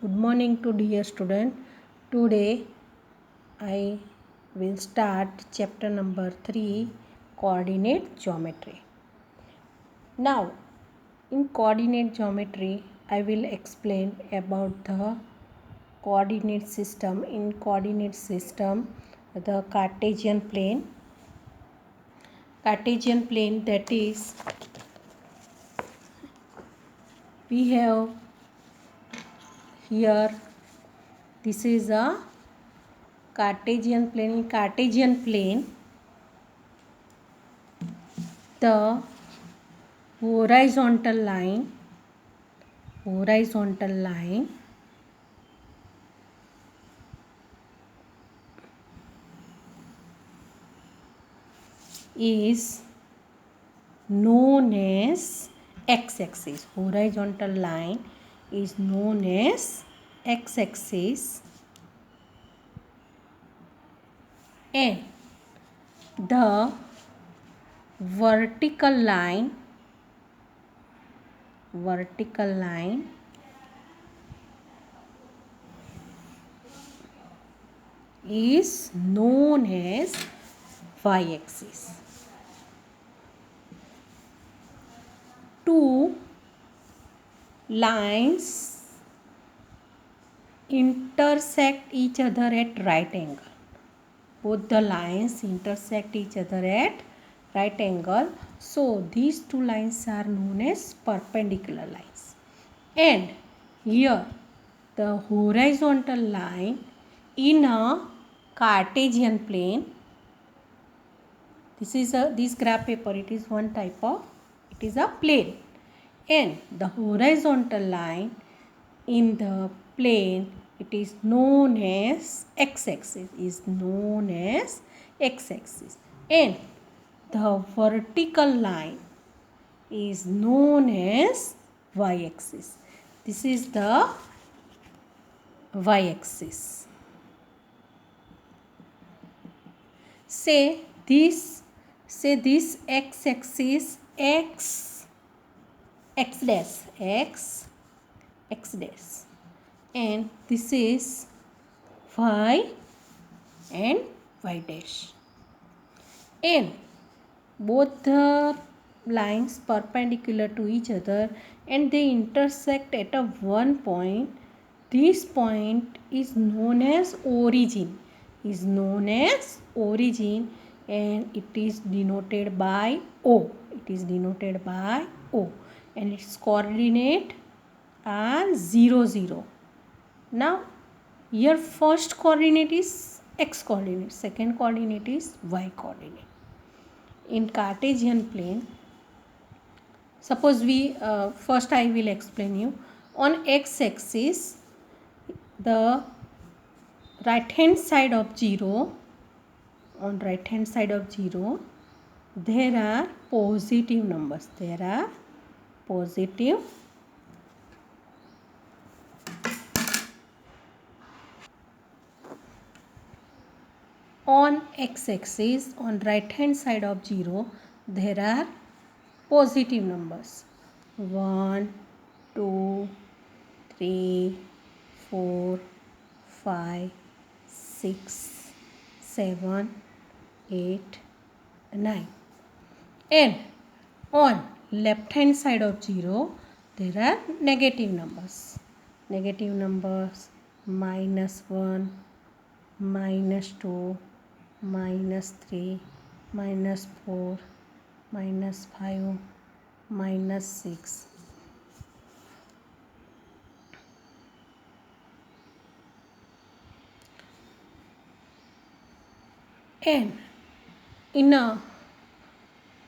Good morning to dear student. Today I will start chapter number 3, coordinate geometry. Now in coordinate geometry I will explain about the coordinate system. In coordinate system, the Cartesian plane that is, we have here, this is a Cartesian plane. In Cartesian plane, the horizontal line is known as x-axis. Horizontal line is known as x-axis, and the vertical line is known as y-axis. Two lines intersect each other at right angle. Both the lines intersect each other at right angle. So these two lines are known as perpendicular lines. And here the horizontal line in a Cartesian plane, this graph paper, it is one type of, it is a plane, and the horizontal line in the plane, it is known as x-axis, and the vertical line is known as y-axis. This is the y-axis. Say this x-axis x dash, and this is y and y dash, and both the lines perpendicular to each other and they intersect at a one point. This point is known as origin, and it is denoted by O. And its coordinate are 0, 0. Now here first coordinate is x coordinate, second coordinate is y coordinate. In Cartesian plane, suppose first I will explain you. On x-axis, the right hand side of 0, there are positive numbers. On x-axis, on right hand side of 0, there are positive numbers. 1, 2, 3, 4, 5, 6, 7, 8, 9. And on left hand side of 0, there are negative numbers. -1, -2, -3, -4, -5, -6. And in a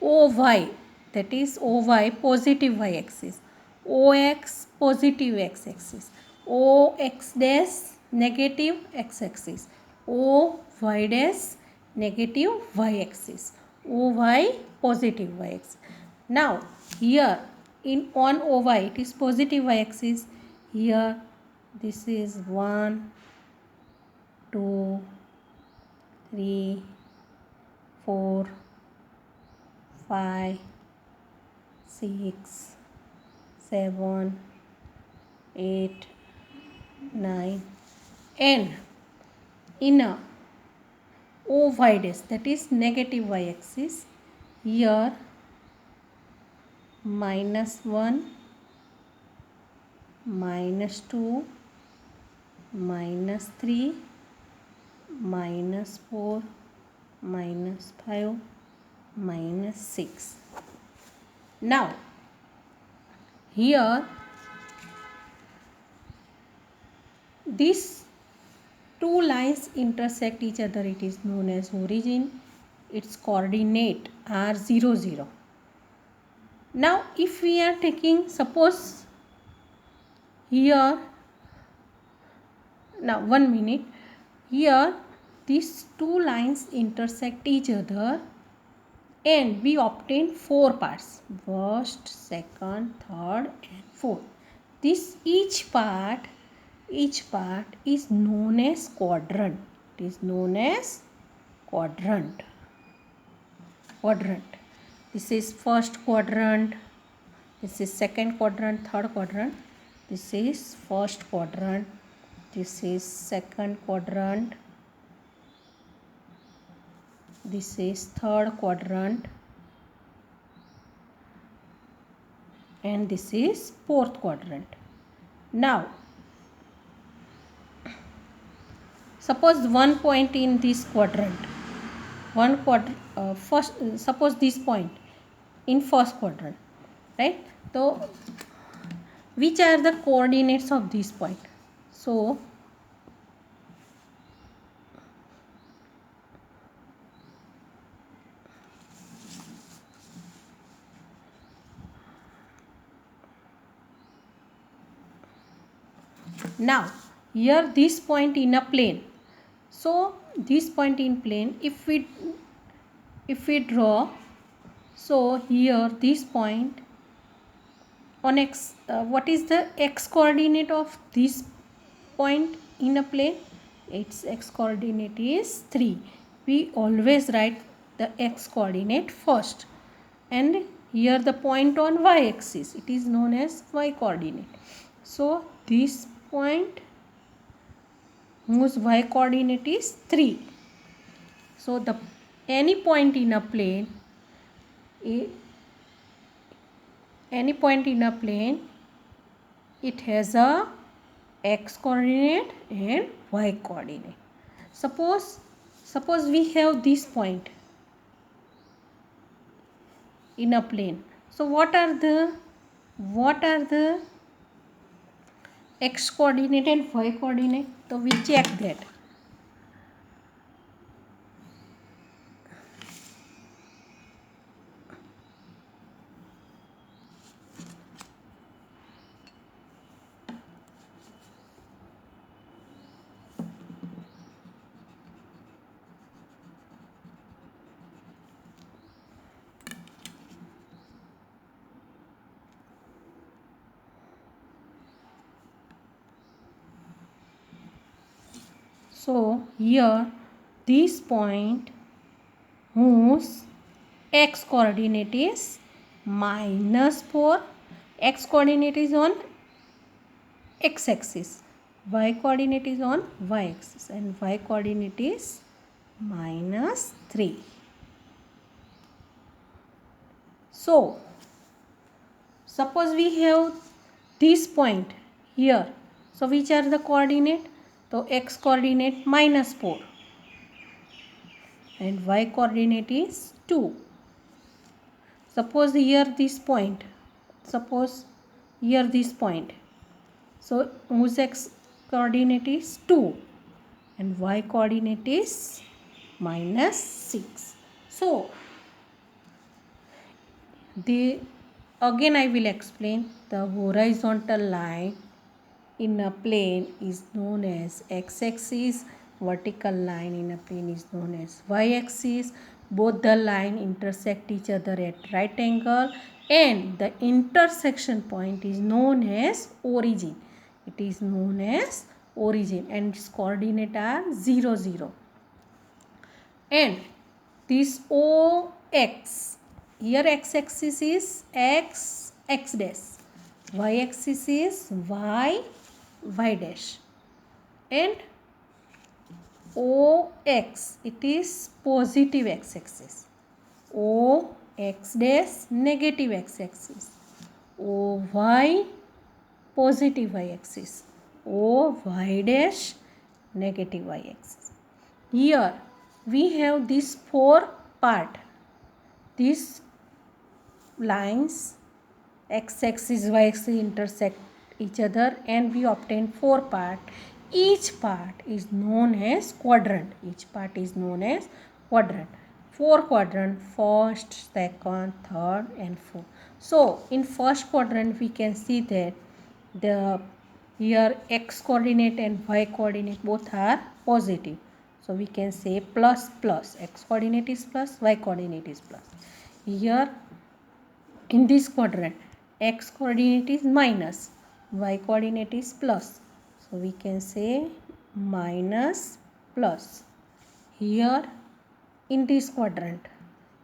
OY, that is OY positive y axis, OX positive x axis, OX dash negative x axis, OY dash negative y axis, OY positive y axis. Now here on OY it is positive y axis. Here this is 1, 2, 3, 4, 5, 6, 7, 8, 9, and in a OY dash, that is negative y-axis, here -1, -2, -3, -4, -5, -6. Now here these two lines intersect each other. It is known as origin. Its coordinate are 0, 0. Now if we are taking, suppose here, now 1 minute, here these two lines intersect each other and we obtain 4 parts: first, second, third and fourth. This each part is known as quadrant. It is known as quadrant. This is first quadrant, this is second quadrant, third quadrant. This is first quadrant, this is second quadrant, this is third quadrant, and this is fourth quadrant. Now suppose one point in this quadrant, suppose this point in first quadrant, right? So which are the coordinates of this point? So now here this point in a plane. So this point in plane, if we draw, so here this point on x, what is the x coordinate of this point in a plane? Its x coordinate is 3. We always write the x coordinate first, and here the point on y axis, it is known as y coordinate. So this point whose y coordinate is 3. So the any point in a plane, it has a x coordinate and y coordinate. Suppose we have this point in a plane. So what are the x coordinate and y coordinate? So we check that. So here this point whose x coordinate is -4, x coordinate is on x axis, y coordinate is on y axis, and y coordinate is -3. So suppose we have this point here. So which are the coordinate? So x coordinate -4 and y coordinate is 2. Suppose here this point, so whose x coordinate is 2 and y coordinate is -6. So again I will explain. The horizontal line in a plane is known as x-axis, vertical line in a plane is known as y-axis. Both the line intersect each other at right angle, and the intersection point is known as origin. It is known as origin, and its coordinate are 0, 0. And this OX, here x-axis is x dash, y-axis is y dash. and OX, it is positive x-axis. OX dash negative x-axis. OY positive y-axis. OY dash negative y-axis. Here we have these four part. These lines x-axis, y-axis intersect each other and we obtain four part. Each part is known as quadrant. Each part is known as quadrant. Four quadrant: first, second, third and fourth. So in first quadrant we can see that the here x coordinate and y coordinate both are positive. So we can say plus plus. X coordinate is plus, y coordinate is plus. Here in this quadrant, x coordinate is minus, y coordinate is plus. So we can say minus plus. Here in this quadrant,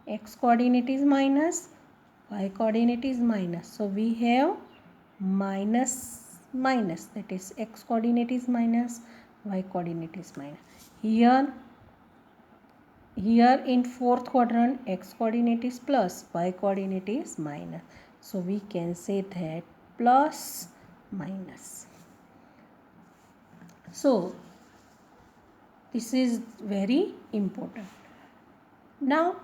x coordinate is minus, y coordinate is minus. So we have minus minus, that is x coordinate is minus, y coordinate is minus. Here in fourth quadrant, x coordinate is plus, y coordinate is minus. So we can say that plus minus. So this is very important. Now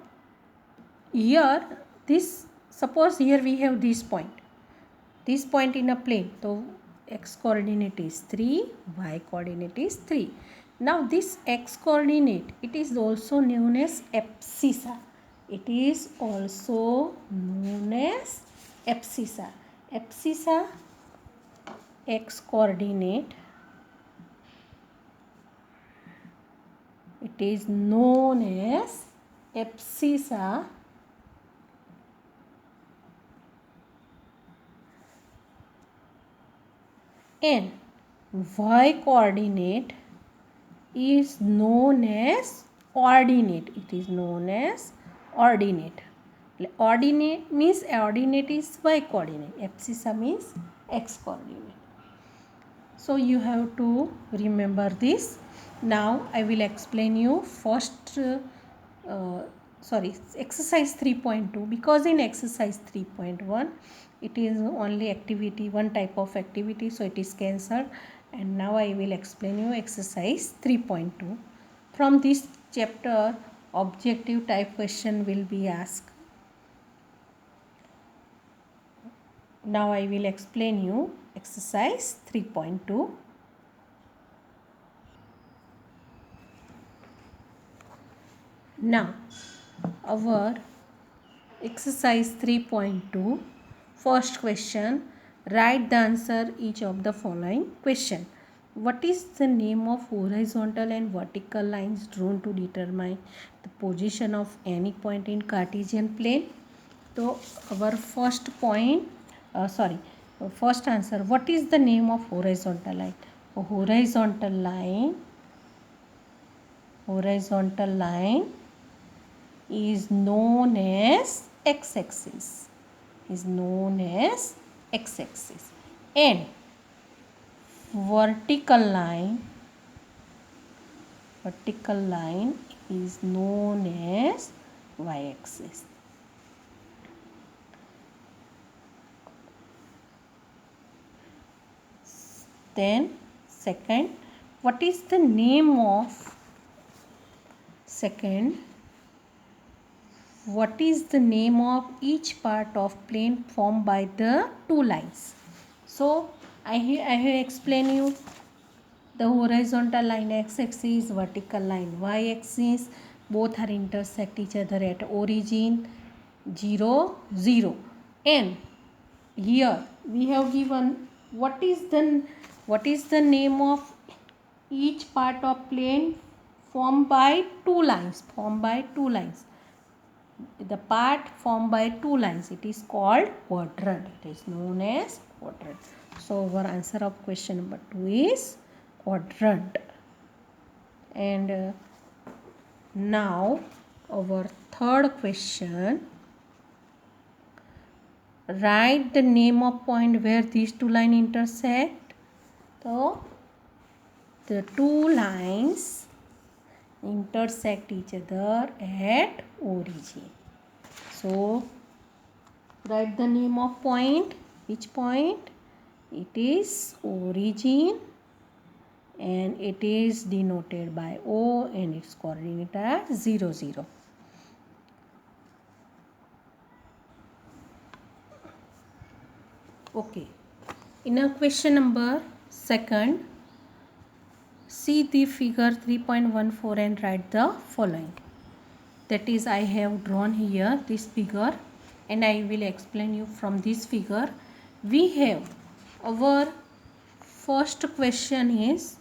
here this, suppose here we have this point in a plane. So x coordinate is 3, y coordinate is 3. Now this x coordinate, it is also known as abscissa. It is also known as abscissa. Abscissa x coordinate, it is known as abscissa and y coordinate is known as ordinate. It is known as ordinate. Ordinate means ordinate is y coordinate. Abscissa means x coordinate. So you have to remember this. Now I will explain you first exercise 3.2, because in exercise 3.1 it is only activity, one type of activity, so it is cancelled. And now I will explain you exercise 3.2. From this chapter, objective type question will be asked. Now I will explain you exercise 3.2. Now our exercise 3.2, first question, write the answer each of the following question. What is the name of horizontal and vertical lines drawn to determine the position of any point in Cartesian plane? So our first point, first answer, what is the name of horizontal line? A horizontal line is known as x-axis. And vertical line is known as y-axis. Then second, what is the name of each part of plane formed by the two lines? So I have explained you the horizontal line x-axis, vertical line y-axis, both are intersect each other at origin 0, 0. And here we have given what is the name of each part of plane formed by two lines. The part formed by two lines, it is called quadrant. It is known as quadrant. So our answer of question number 2 is quadrant. And now our third question, write the name of point where these two lines intersect. So the two lines intersect each other at origin. So write the name of point. Which point? It is origin, and it is denoted by O and its coordinate are 0, 0. Okay. In a question number second, see the figure 3.14 and write the following. That is, I have drawn here this figure and I will explain you from this figure. We have our first question is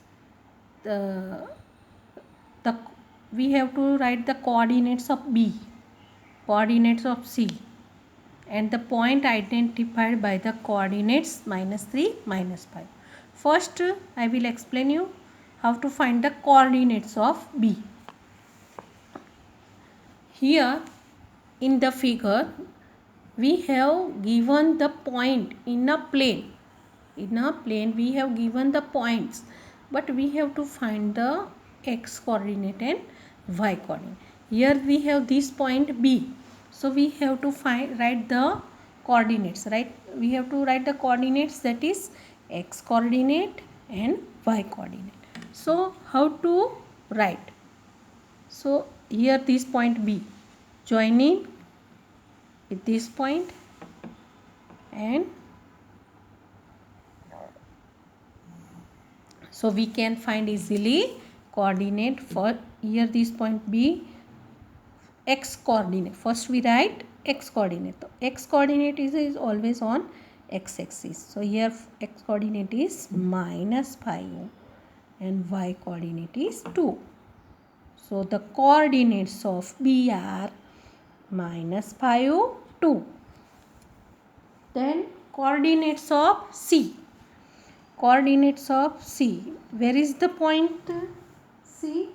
we have to write the coordinates of B, coordinates of C, and the point identified by the coordinates -3, -5. First, I will explain you how to find the coordinates of B. Here in the figure, we have given the point in a plane. In a plane, we have given the points, but we have to find the x coordinate and y coordinate. Here we have this point B. So we have to write the coordinates, right? We have to write the coordinates, that is x coordinate and y coordinate. So how to write? So here this point B joining with this point, and so we can find easily coordinate for here this point B, x coordinate. First we write x coordinate. So x coordinate is always on x axis. So here x coordinate is -5 and y coordinate is 2. So the coordinates of B are -5, 2. Then coordinates of C. Coordinates of C. Where is the point C?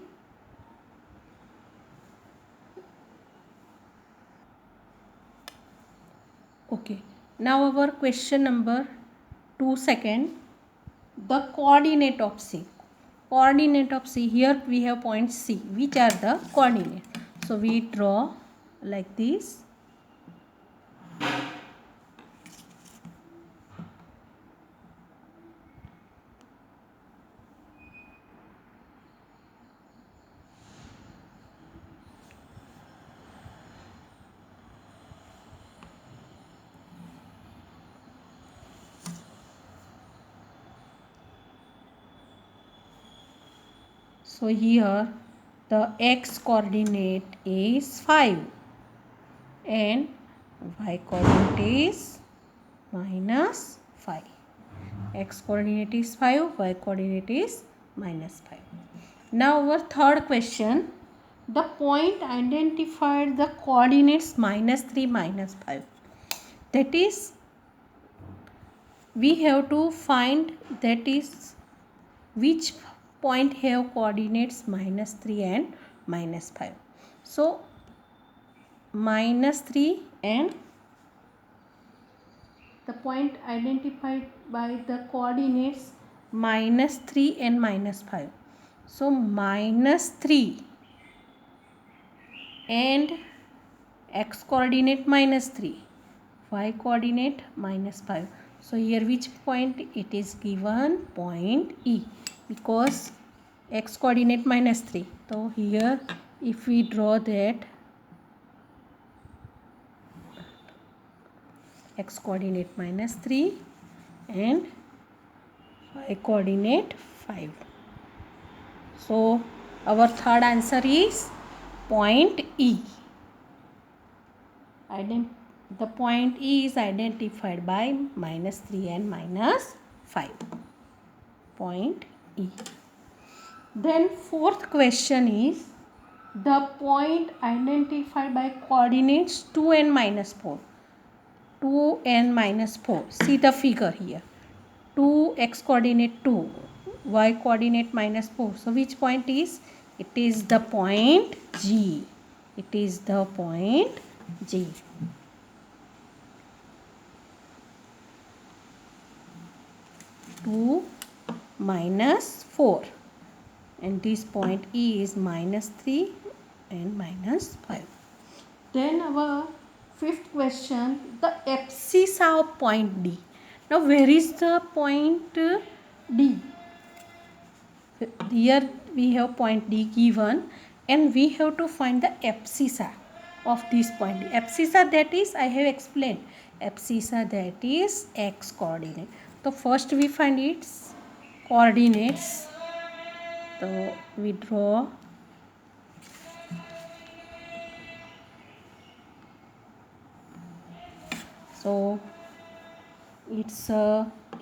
Okay. Now our question number 2 second. The coordinate of C. Coordinate of C. Here we have point C. Which are the coordinates? So we draw like this. So here the x coordinate is 5 and y coordinate is -5. X coordinate is 5, y coordinate is -5. Now our third question, the point identified the coordinates -3, -5. That is, we have to find that is which point have coordinates -3 and -5. So -3 and the point identified by the coordinates -3 and -5. So -3 and x coordinate -3, y coordinate -5. So here which point it is given? Point E, because x coordinate -3. So here if we draw that x coordinate -3 and y coordinate 5. So our third answer is point E. The point E is identified by -3 and -5. Point E. Then fourth question is the point identified by coordinates 2 and -4. 2 and -4. See the figure here. 2 x coordinate 2, y coordinate -4. So which point is? It is the point G. It is the point G. -4. and this point E is -3 and -5. Then our fifth question, the abscissa of point D. Now where is the point D? Here we have point D given and we have to find the abscissa of this point D. Abscissa, that is, I have explained, abscissa, that is x coordinate. So first we find its coordinates. So we draw so it's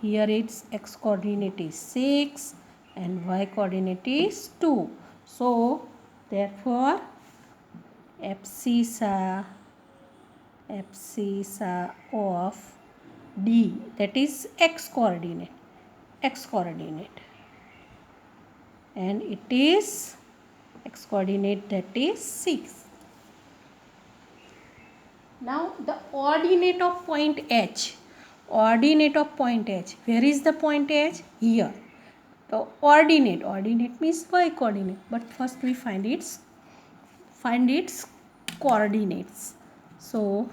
here its x coordinate is 6 and y coordinate is 2. So therefore abscissa of D, that is x coordinate, and it is x coordinate, that is 6. Now the ordinate of point H. Ordinate of point H. Where is the point H? Here. The ordinate means y coordinate. But first we find its coordinates. So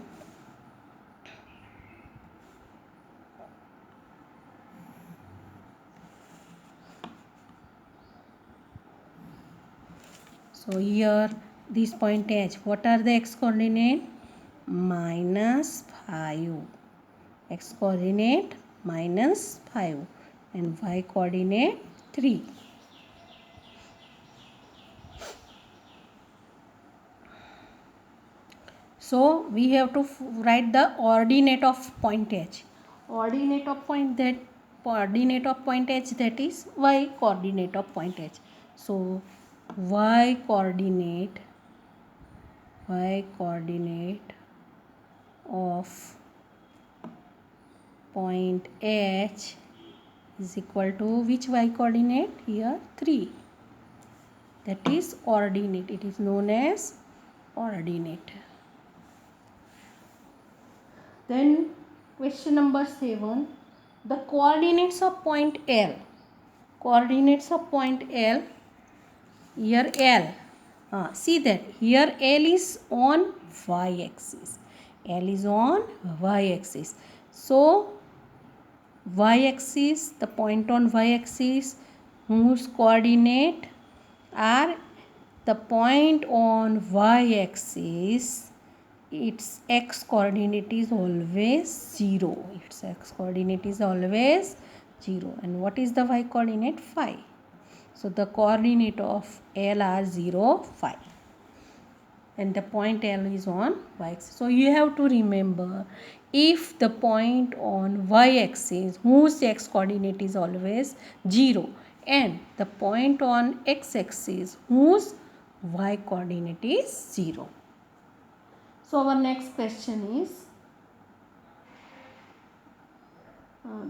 here this point H. What are the x coordinate? -5. X coordinate -5 and y coordinate 3. So we have to write the ordinate of point H. Ordinate of point H, that is y coordinate of point H. So y coordinate of point H is equal to which y coordinate? Here 3. That is ordinate. It is known as ordinate. Then question number 7. The coordinates of point L. Coordinates of point L. Here L. See that here L is on y-axis. L is on y-axis. So y-axis, the point on y-axis whose coordinate are the point on y-axis, its x coordinate is always 0. Its x coordinate is always 0. And what is the y coordinate? 5. So the coordinate of L are 0, 5. And the point L is on y-axis. So you have to remember, if the point on y-axis whose x coordinate is always 0 and the point on x-axis whose y coordinate is 0. So our next question is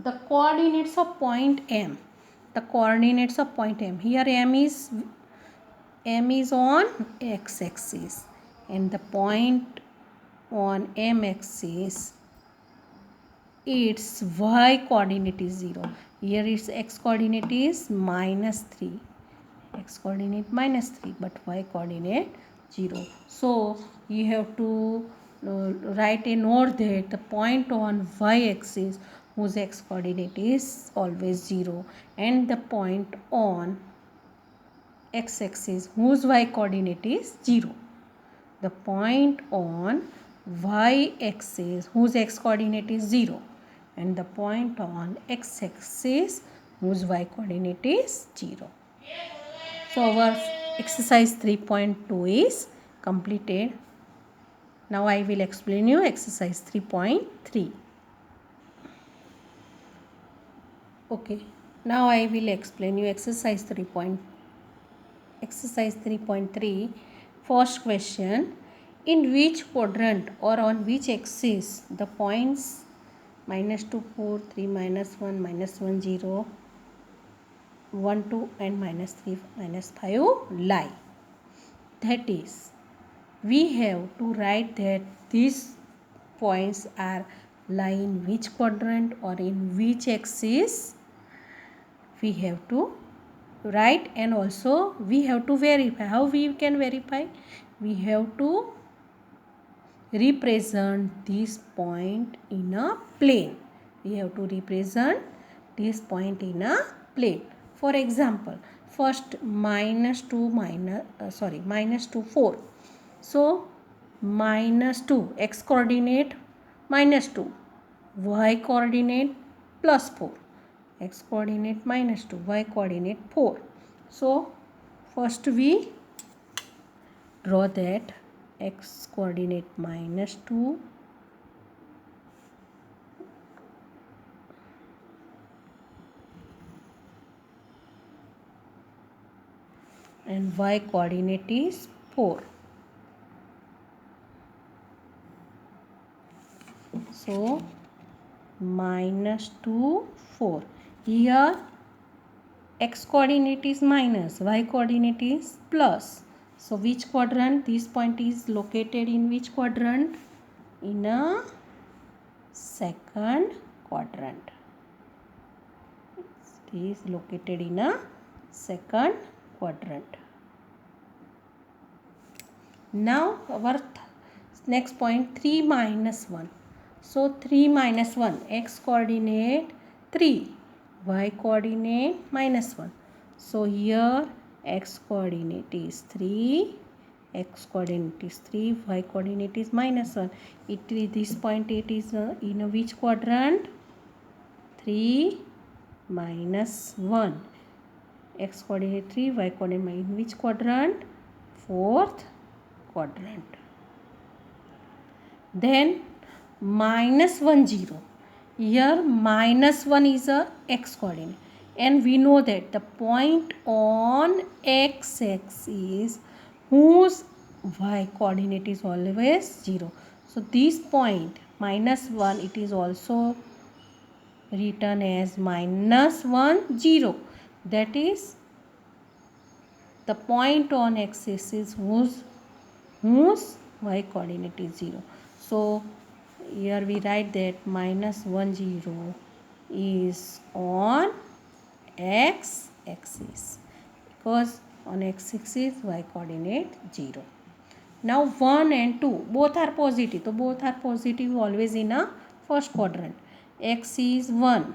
the coordinates of point M. The coordinates of point M. Here M is on x-axis and the point on m-axis, its y coordinate is 0. Here its x coordinate is -3. X coordinate -3, but y coordinate 0. So you have to write a note that the point on y-axis whose x coordinate is always 0 and the point on x-axis whose y coordinate is 0. The point on y-axis whose x coordinate is 0 and the point on x-axis whose y coordinate is 0. So our exercise 3.2 is completed. Now I will explain you exercise 3.3. Okay, now I will explain you exercise 3.3. First question, in which quadrant or on which axis the points -2, 4, 3, -1, -1, 0, 1, 2 and -3, -5 lie? That is, we have to write that these points are lie in which quadrant or in which axis. We have to right? And also we have to verify. How we can verify? We have to represent this point in a plane. We have to represent this point in a plane. For example, first minus 2 4. So minus 2, x coordinate minus 2, y coordinate plus 4, x coordinate minus 2, y coordinate 4. So first we draw that x coordinate minus 2, and y coordinate is 4. So minus 2, 4. Here x coordinate is minus, y coordinate is plus. So which quadrant? This point is located in which quadrant? In a second quadrant. It is located in a second quadrant. Now our next point, 3 minus 1. So 3 minus 1, x coordinate 3, y coordinate minus 1. So here x coordinate is 3, x coordinate is 3, y coordinate is minus 1. This point it is in a which quadrant? 3 minus 1. X coordinate 3, y coordinate in which quadrant? Fourth quadrant. Then minus 1, 0. Here minus 1 is a x coordinate, and we know that the point on x axis whose y coordinate is always 0. So this point minus 1, it is also written as minus 1, 0. That is the point on x axis whose y coordinate is 0. So here we write that minus 1, 0 is on x axis, because on x axis y coordinate 0. Now 1 and 2 both are positive. So both are positive always in a first quadrant. X is 1,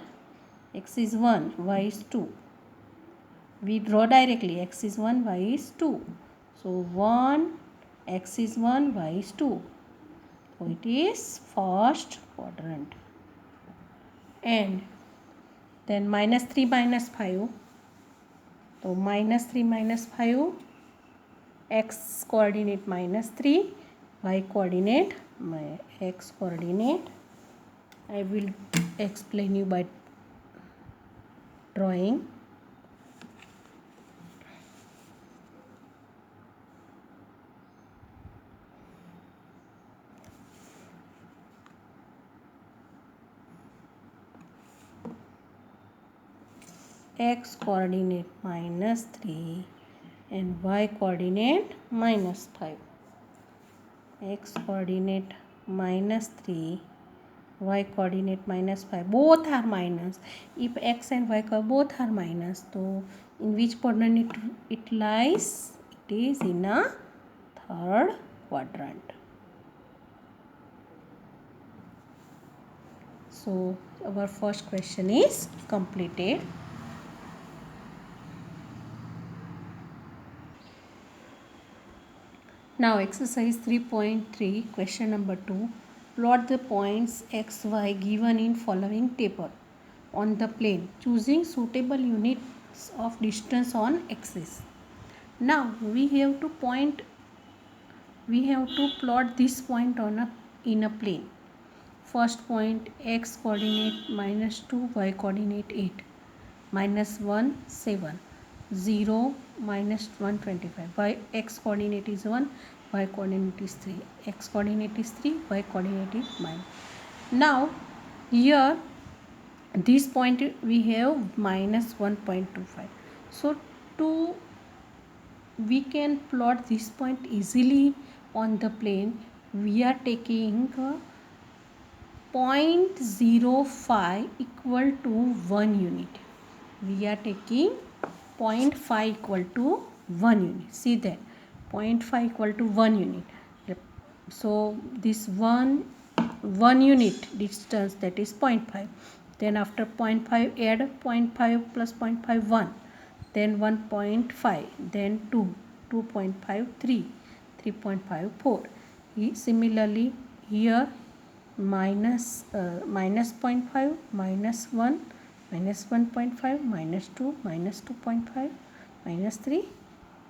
y is 2. We draw directly, x is 1, y is 2. So 1, x is 1, y is 2. So it is first quadrant. And then minus 3 minus 5. So minus 3 minus 5, x coordinate minus 3, y coordinate, x coordinate. I will explain you by drawing. X coordinate minus 3 and y coordinate minus 5. X coordinate minus 3, y coordinate minus 5. Both are minus. If x and y both are minus, so in which quadrant it lies? It is in a third quadrant. So our first question is completed. Now exercise 3.3, question number 2. Plot the points x, y given in following table on the plane, choosing suitable units of distance on axis. Now we have to plot this point in a plane. First point, x coordinate minus 2, y coordinate 8, minus 1, 7. 0 minus 125. Y x coordinate is 1, y coordinate is 3. X coordinate is 3, y coordinate is minus. Now here this point we have minus 1.25. So we can plot this point easily on the plane. We are taking 0.05 equal to 1 unit. We are taking 0.5 equal to 1 unit. See that 0.5 equal to 1 unit. So this 1 unit distance, that is 0.5. Then after 0.5 add 0.5 plus 0.5 1. Then 1.5. Then 2. 2.5 3. 3.5 4. Similarly here minus 0.5 minus 1 minus 1.5 minus 2 minus 2.5 minus 3,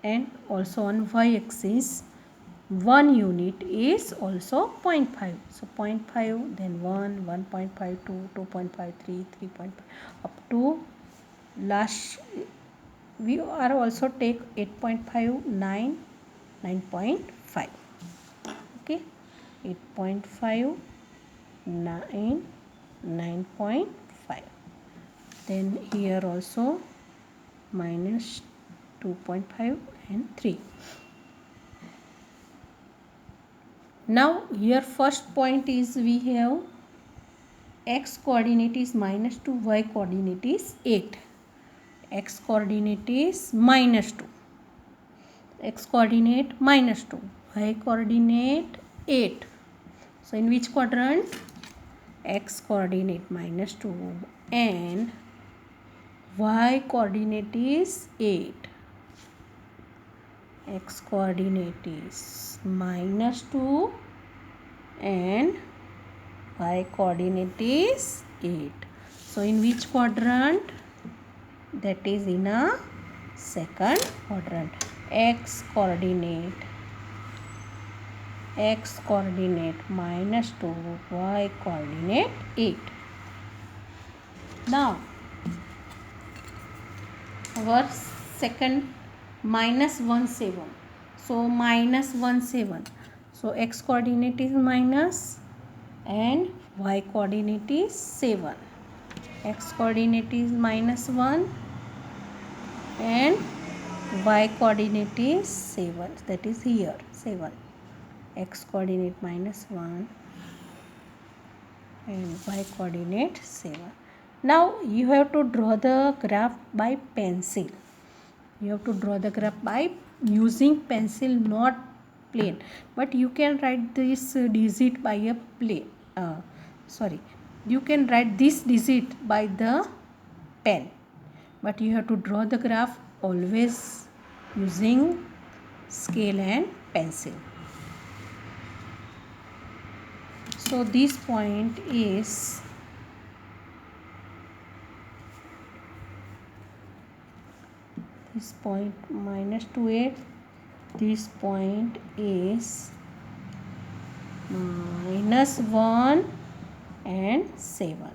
and also on y-axis 1 unit is also 0.5. So 0.5, then 1, 1.5, 2, 2.5, 3, 3.5 up to last. We are also take 8.5, 9, 9.5. Okay, 8.5, 9, 9.5. Then here also minus 2.5 and 3. Now here first point is we have x coordinate is minus 2, y coordinate is 8. X coordinate is minus 2, x coordinate minus 2, y coordinate 8. So in which quadrant? X coordinate minus 2 and y coordinate is 8. X coordinate is minus 2 and y coordinate is 8. So in which quadrant? That is in a second quadrant. X coordinate minus 2, y coordinate 8. Now our second minus 1 7. So minus 1 7. So x coordinate is minus and y coordinate is 7. X coordinate is minus 1 and y coordinate is 7. That is here 7. X coordinate minus 1 and y coordinate 7. Now you have to draw the graph by pencil. You have to draw the graph by using pencil, not plane. But you can write this digit by a plane. You can write this digit by the pen. But you have to draw the graph always using scale and pencil. So this point is this point minus 2 8. This point is minus 1 and 7.